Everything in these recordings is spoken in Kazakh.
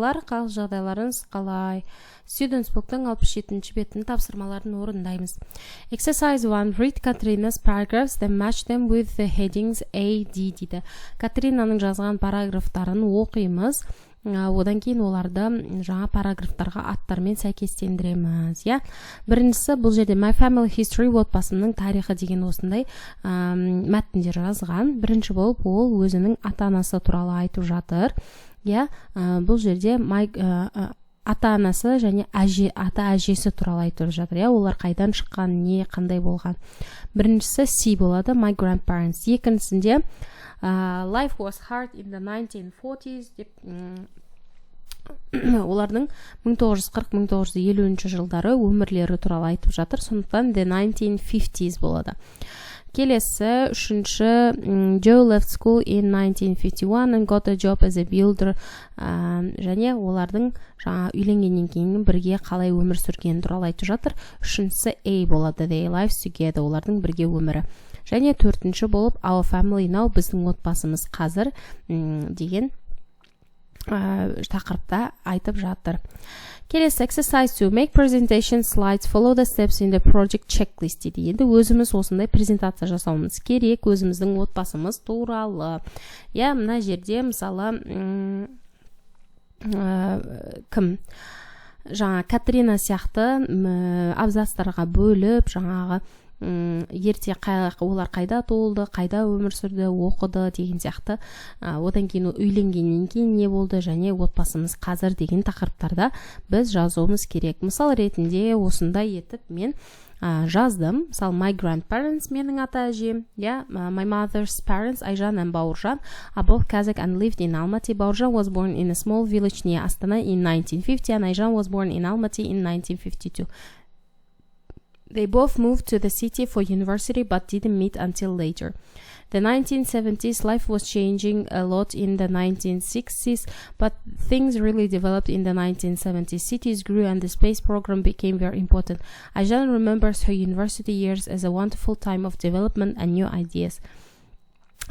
балалар, қал жағдайларыңыз қалай? Students book'тың 67-ші беттің тапсырмаларын орындаймыз. Exercise 1. Read Katrina's paragraphs, then match them with the headings A, D дейді. Катринаның жазған параграфтарын оқимыз. Одан кейін оларды жаңа параграфтарға аттармен сәйкестендіреміз. Біріншісі бұл жерде My Family History, отбасымның тарихы деген осындай мәтіндер жазған. Бірінші болып ол өзінің ата-анасы туралы айтып жатыр. Бұл жерде ата-анасы және ата-әжесі туралы айтып жатыр. Олар қайдан шыққан, не, қандай болған. Біріншісі C болады, My Grandparents. Екіншісінде Life was hard in the 1940s деп олардың 1940-1950 жылдары өмірлері туралы айтып жатыр. Сондықтан the 1950s болады. Келесі үшінші Joe left school in 1951 and got a job as a builder. Және олардың жаңа үйленгеннен кейін бірге қалай өмір сүргені туралы айтып жатыр. Үшіншісі A болады, their lives together, олардың бірге өмірі. Және төртінші болып our family now, біздің отбасымыз қазір деген тақырыпта айтып жатыр. Келесі exercise to make presentation slides, follow the steps in the project checklist дейді. Енді өзіміз осындай презентация жасауымыз керек, өзіміздің отбасымыз туралы. Мына жерде мысалы кім? Жаңа Катрина сияқты абзацтарға бөліп, жаңағы ерте олар қайда толды, қайда өмір сүрді, оқыды деген сияқты. Одан кейін үйленгеннен кейін не болды және отбасымыз қазір деген тақырыптарда біз жазуымыз керек. Мысал ретінде осындай етіп мен жаздым. Мысалы my grandparents, менің ата-әжем, my mother's parents, Айжан and Бауыржан, are both Kazakh and lived in Almaty. Бауыржан was born in a small village near Astana in 1950 and Айжан was born in Almaty in 1952. They both moved to the city for university but didn't meet until later. The 1970s, life was changing a lot in the 1960s, but things really developed in the 1970s. Cities grew and the space program became very important. Ayjan remembers her university years as a wonderful time of development and new ideas.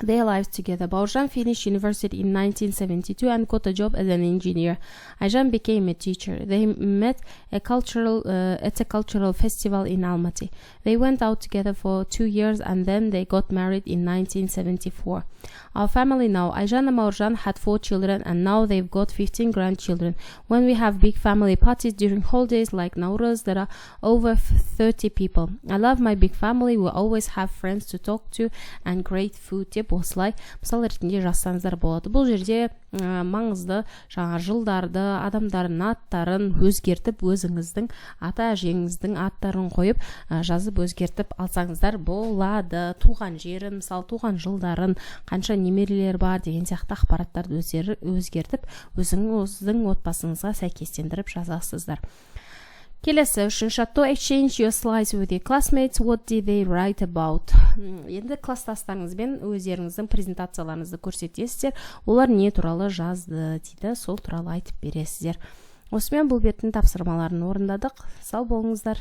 Their lives together. Baujan finished university in 1972 and got a job as an engineer. Ayjan became a teacher. They met at a cultural festival in Almaty. They went out together for 2 years and then they got married in 1974. Our family now. Ayjan and Baujan had 4 children and now they've got 15 grandchildren. When we have big family parties during holidays like Nowruz, there are over 30 people. I love my big family. We always have friends to talk to and great food. Осылай мысал ретінде жазсаңыздар болады. Бұл жерде маңызды жаңа жылдарды, адамдардың аттарын өзгертіп, өзіңіздің ата-әжеңіздің аттарын қойып, жазып өзгертіп алсаңыздар болады. Туған жерін, мысалы туған жылдарын, қанша немерелер бар деген сияқты ақпараттарды өзгертіп, өзіңіздің отбасыңызға сәйкестендіріп жазасыздар. Келесі үшінші to exchange your slides with your classmates. What did they write about? Енді класстастарыңызбен өздеріңіздің презентацияларыңызды көрсетесіздер. Олар не туралы жазды дейді, сол туралы айтып бересіздер. Осымен бұл беттің тапсырмаларын орындадық. Сау болыңыздар.